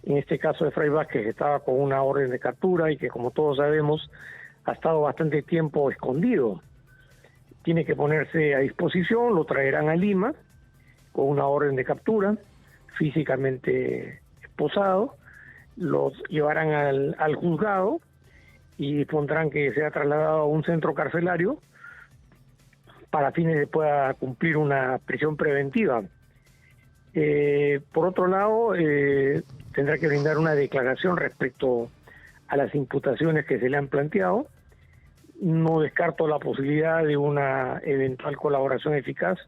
en este caso de Fray Vázquez, que estaba con una orden de captura y que, como todos sabemos, ha estado bastante tiempo escondido. Tiene que ponerse a disposición, lo traerán a Lima con una orden de captura, físicamente esposado, los llevarán al juzgado y dispondrán que sea trasladado a un centro carcelario para fines de pueda cumplir una prisión preventiva. Por otro lado, tendrá que brindar una declaración respecto a las imputaciones que se le han planteado. No descarto la posibilidad de una eventual colaboración eficaz.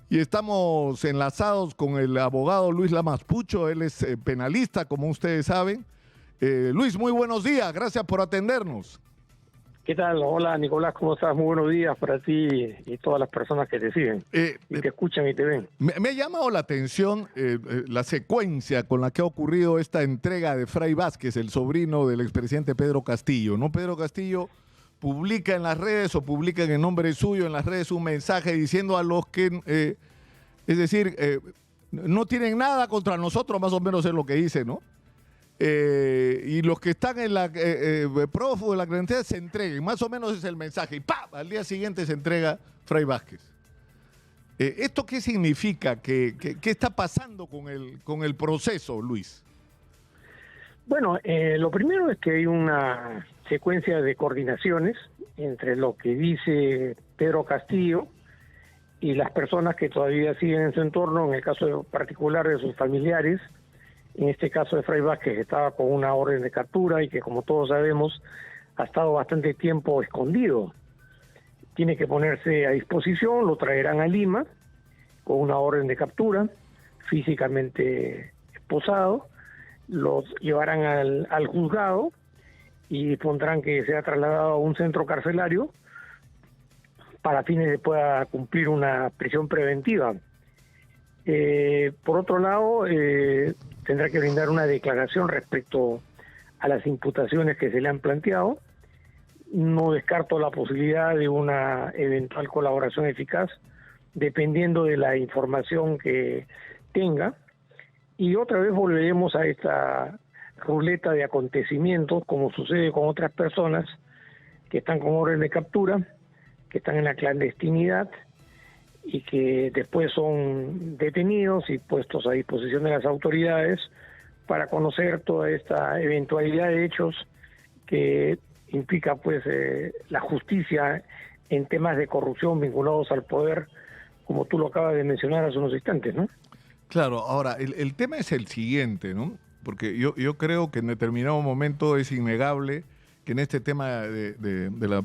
Y estamos enlazados con el abogado Luis Lamas Pucho, él es penalista, como ustedes saben. Luis, muy buenos días, gracias por atendernos. ¿Qué tal? Hola, Nicolás, ¿cómo estás? Muy buenos días para ti y todas las personas que te siguen, y te escuchan y te ven. Me ha llamado la atención la secuencia con la que ha ocurrido esta entrega de Fray Vázquez, el sobrino del expresidente Pedro Castillo, ¿no? Pedro Castillo publica en las redes o publica en el nombre suyo en las redes un mensaje diciendo a los que, no tienen nada contra nosotros, más o menos es lo que dice, ¿no? Y los que están en la prófugo de la clandestinidad se entreguen, más o menos es el mensaje, y ¡pam! Al día siguiente se entrega Fray Vázquez. ¿Esto qué significa? ¿Qué está pasando con el proceso, Luis? Bueno, lo primero es que hay una secuencia de coordinaciones entre lo que dice Pedro Castillo y las personas que todavía siguen en su entorno, en el caso particular de sus familiares, en este caso de Fray Vázquez, que estaba con una orden de captura y que, como todos sabemos, ha estado bastante tiempo escondido. Tiene que ponerse a disposición, lo traerán a Lima con una orden de captura, físicamente esposado, los llevarán al juzgado y dispondrán que sea trasladado a un centro carcelario para fines de pueda cumplir una prisión preventiva. Por otro lado, tendrá que brindar una declaración respecto a las imputaciones que se le han planteado. No descarto la posibilidad de una eventual colaboración eficaz, dependiendo de la información que tenga. Y otra vez volveremos a esta ruleta de acontecimientos, como sucede con otras personas que están con orden de captura, que están en la clandestinidad y que después son detenidos y puestos a disposición de las autoridades para conocer toda esta eventualidad de hechos que implica pues la justicia en temas de corrupción vinculados al poder, como tú lo acabas de mencionar hace unos instantes, ¿no? Claro, ahora, el tema es el siguiente, ¿no? Porque yo creo que en determinado momento es innegable que en este tema de la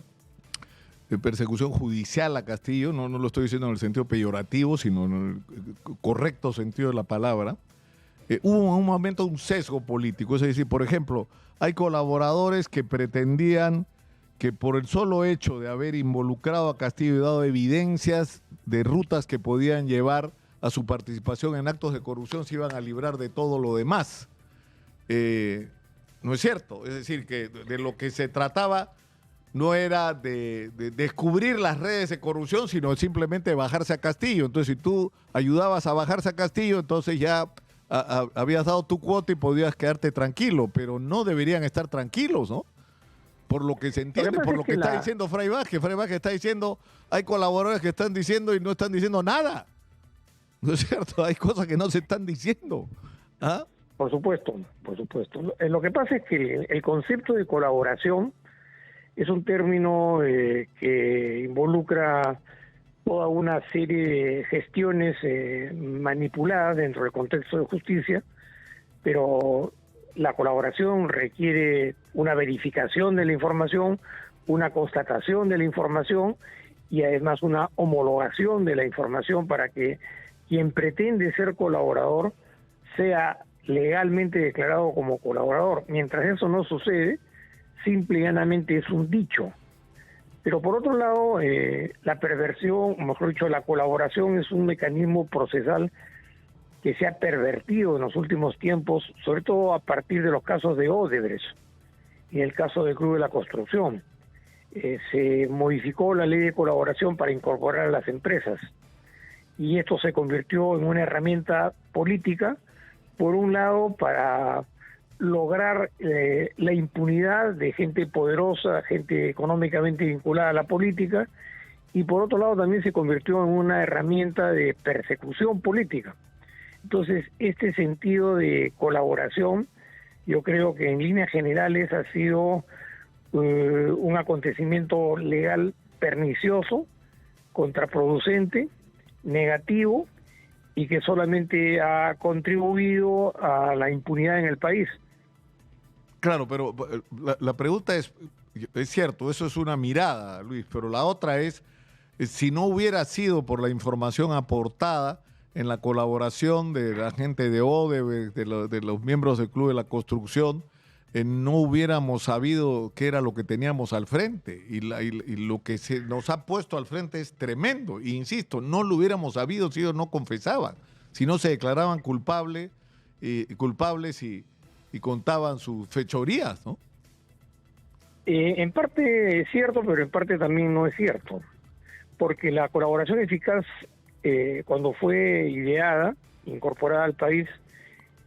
persecución judicial a Castillo, no lo estoy diciendo en el sentido peyorativo, sino en el correcto sentido de la palabra, hubo en un momento un sesgo político. Es decir, por ejemplo, hay colaboradores que pretendían que por el solo hecho de haber involucrado a Castillo y dado evidencias de rutas que podían llevar a su participación en actos de corrupción se iban a librar de todo lo demás. No es cierto, es decir, que de lo que se trataba no era de descubrir las redes de corrupción, sino simplemente de bajarse a Castillo. Entonces, si tú ayudabas a bajarse a Castillo, entonces ya habías dado tu cuota y podías quedarte tranquilo, pero no deberían estar tranquilos, ¿no? Por lo que se entiende, por lo que está diciendo Fray Vázquez. Fray Vázquez está diciendo, hay colaboradores que están diciendo y no están diciendo nada. ¿No es cierto? Hay cosas que no se están diciendo. ¿Ah? Por supuesto, por supuesto. Lo que pasa es que el concepto de colaboración es un término que involucra toda una serie de gestiones manipuladas dentro del contexto de justicia, pero la colaboración requiere una verificación de la información, una constatación de la información y además una homologación de la información para que quien pretende ser colaborador sea legalmente declarado como colaborador. Mientras eso no sucede, simple y llanamente es un dicho. Pero por otro lado, la perversión, o mejor dicho, la colaboración es un mecanismo procesal que se ha pervertido en los últimos tiempos, sobre todo a partir de los casos de Odebrecht y el caso del Club de la Construcción. Se modificó la ley de colaboración para incorporar a las empresas y esto se convirtió en una herramienta política por un lado para lograr la impunidad de gente poderosa, gente económicamente vinculada a la política, y por otro lado también se convirtió en una herramienta de persecución política. Entonces, este sentido de colaboración, yo creo que en líneas generales ha sido un acontecimiento legal pernicioso, contraproducente, negativo, y que solamente ha contribuido a la impunidad en el país. Claro, pero la pregunta es cierto, eso es una mirada, Luis, pero la otra es, si no hubiera sido por la información aportada en la colaboración de la gente de Odebrecht, de los miembros del Club de la Construcción, no hubiéramos sabido qué era lo que teníamos al frente. Y lo que se nos ha puesto al frente es tremendo. E insisto, no lo hubiéramos sabido si ellos no confesaban, si no se declaraban culpables y contaban sus fechorías, ¿no? En parte es cierto, pero en parte también no es cierto. Porque la colaboración eficaz, cuando fue ideada, incorporada al país,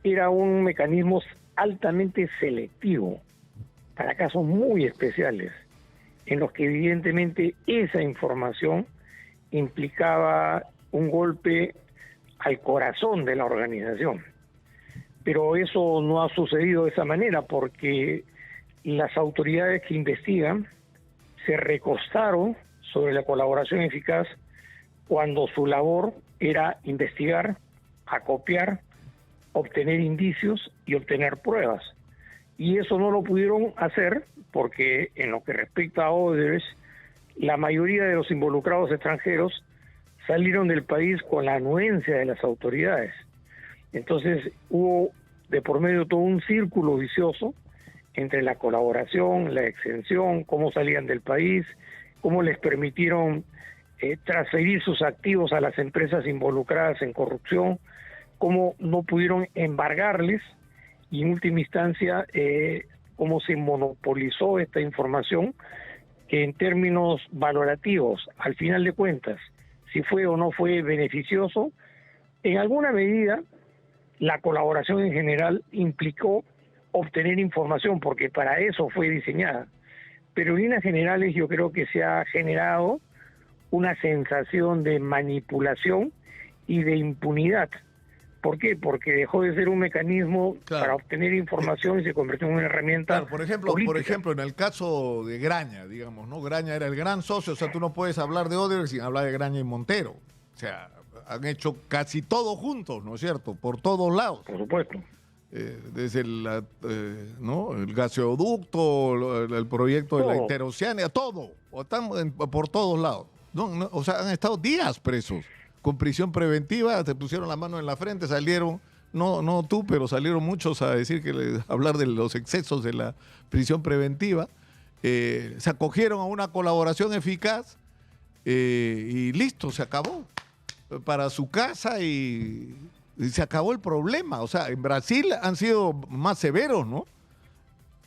era un mecanismo altamente selectivo para casos muy especiales, en los que evidentemente esa información implicaba un golpe al corazón de la organización. Pero eso no ha sucedido de esa manera, porque las autoridades que investigan se recostaron sobre la colaboración eficaz cuando su labor era investigar, acopiar, obtener indicios y obtener pruebas. Y eso no lo pudieron hacer porque, en lo que respecta a Odebrecht, la mayoría de los involucrados extranjeros salieron del país con la anuencia de las autoridades. Entonces hubo de por medio todo un círculo vicioso entre la colaboración, la exención, cómo salían del país, cómo les permitieron transferir sus activos a las empresas involucradas en corrupción, cómo no pudieron embargarles, y en última instancia cómo se monopolizó esta información, que en términos valorativos, al final de cuentas, si fue o no fue beneficioso, en alguna medida la colaboración en general implicó obtener información, porque para eso fue diseñada. Pero en líneas generales yo creo que se ha generado una sensación de manipulación y de impunidad. ¿Por qué? Porque dejó de ser un mecanismo para obtener información y se convirtió en una herramienta política. Por ejemplo, en el caso de Graña, digamos, ¿no? Graña era el gran socio, o sea, tú no puedes hablar de Odebrecht sin hablar de Graña y Montero. O sea, han hecho casi todo juntos, ¿no es cierto? Por todos lados. Por supuesto. Desde ¿no? El gasoducto, el proyecto de la Interoceánica, todo. Están por todos lados. O sea, han estado días presos, con prisión preventiva, se pusieron la mano en la frente, salieron, no tú, pero salieron muchos a decir hablar de los excesos de la prisión preventiva. Se acogieron a una colaboración eficaz y listo, se acabó. Para su casa y se acabó el problema. O sea, en Brasil han sido más severos, ¿no?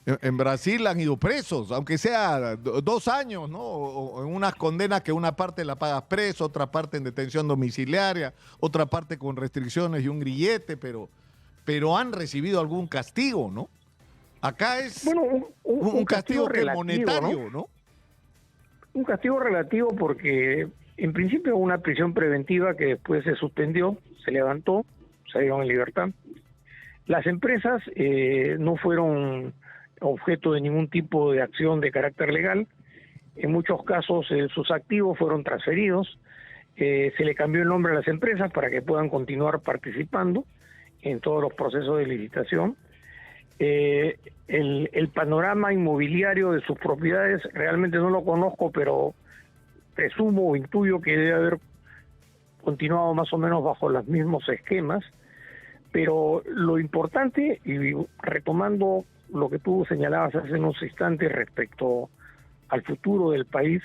En Brasil han ido presos, aunque sea 2 años, ¿no? O en unas condenas que una parte la pagas preso, otra parte en detención domiciliaria, otra parte con restricciones y un grillete, pero han recibido algún castigo, ¿no? Acá es un castigo relativo, monetario, ¿no? Un castigo relativo porque, en principio, una prisión preventiva que después se suspendió, se levantó, salieron en libertad. Las empresas no fueron objeto de ningún tipo de acción de carácter legal. En muchos casos sus activos fueron transferidos, se le cambió el nombre a las empresas para que puedan continuar participando en todos los procesos de licitación. El panorama inmobiliario de sus propiedades realmente no lo conozco, pero presumo o intuyo que debe haber continuado más o menos bajo los mismos esquemas. Pero lo importante, y retomando lo que tú señalabas hace unos instantes respecto al futuro del país,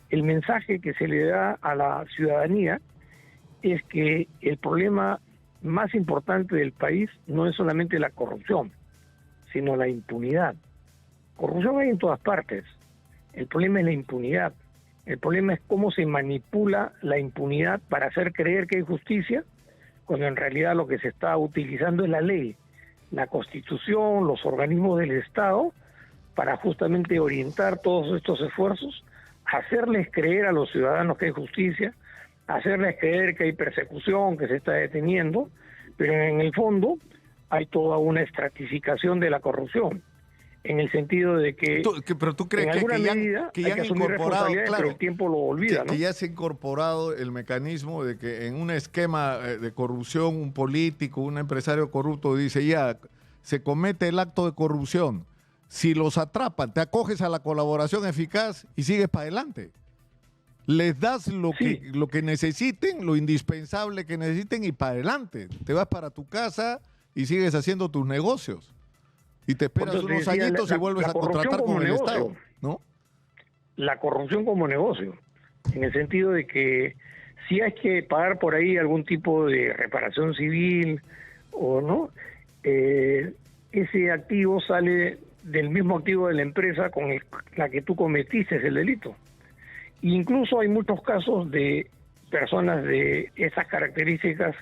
el mensaje que se le da a la ciudadanía es que el problema más importante del país no es solamente la corrupción, sino la impunidad. Corrupción hay en todas partes. El problema es la impunidad. El problema es cómo se manipula la impunidad para hacer creer que hay justicia, cuando en realidad lo que se está utilizando es la ley, la Constitución, los organismos del Estado, para justamente orientar todos estos esfuerzos, hacerles creer a los ciudadanos que hay justicia, hacerles creer que hay persecución, que se está deteniendo, pero en el fondo hay toda una estratificación de la corrupción, en el sentido de que pero tú crees en que alguna ya, medida que ya hay han que asumir incorporado, responsabilidades, claro, pero el tiempo lo olvida, ¿no? que ya se ha incorporado el mecanismo de que en un esquema de corrupción, un político, un empresario corrupto dice, ya, se comete el acto de corrupción, si los atrapan, te acoges a la colaboración eficaz y sigues para adelante. Les das lo que necesiten, lo indispensable que necesiten y para adelante. Te vas para tu casa y sigues haciendo tus negocios. Y te esperas unos añitos y vuelves a contratar con el Estado, ¿no? La corrupción como negocio, en el sentido de que si hay que pagar por ahí algún tipo de reparación civil o no, ese activo sale del mismo activo de la empresa con la que tú cometiste el delito. Incluso hay muchos casos de personas de esas características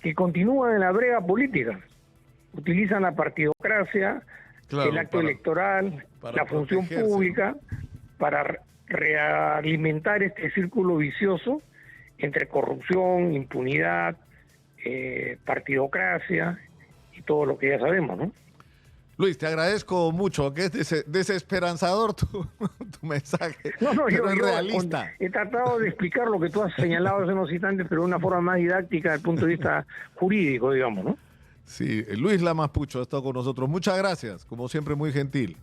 que continúan en la brega política. Utilizan la partidocracia, el acto electoral, la función pública, para realimentar este círculo vicioso entre corrupción, impunidad, partidocracia y todo lo que ya sabemos, ¿no? Luis, te agradezco mucho, que es desesperanzador tu mensaje, pero es realista. He tratado de explicar lo que tú has señalado hace unos instantes, pero de una forma más didáctica desde el punto de vista jurídico, digamos, ¿no? Sí, Luis Lamas Pucho ha estado con nosotros. Muchas gracias, como siempre muy gentil.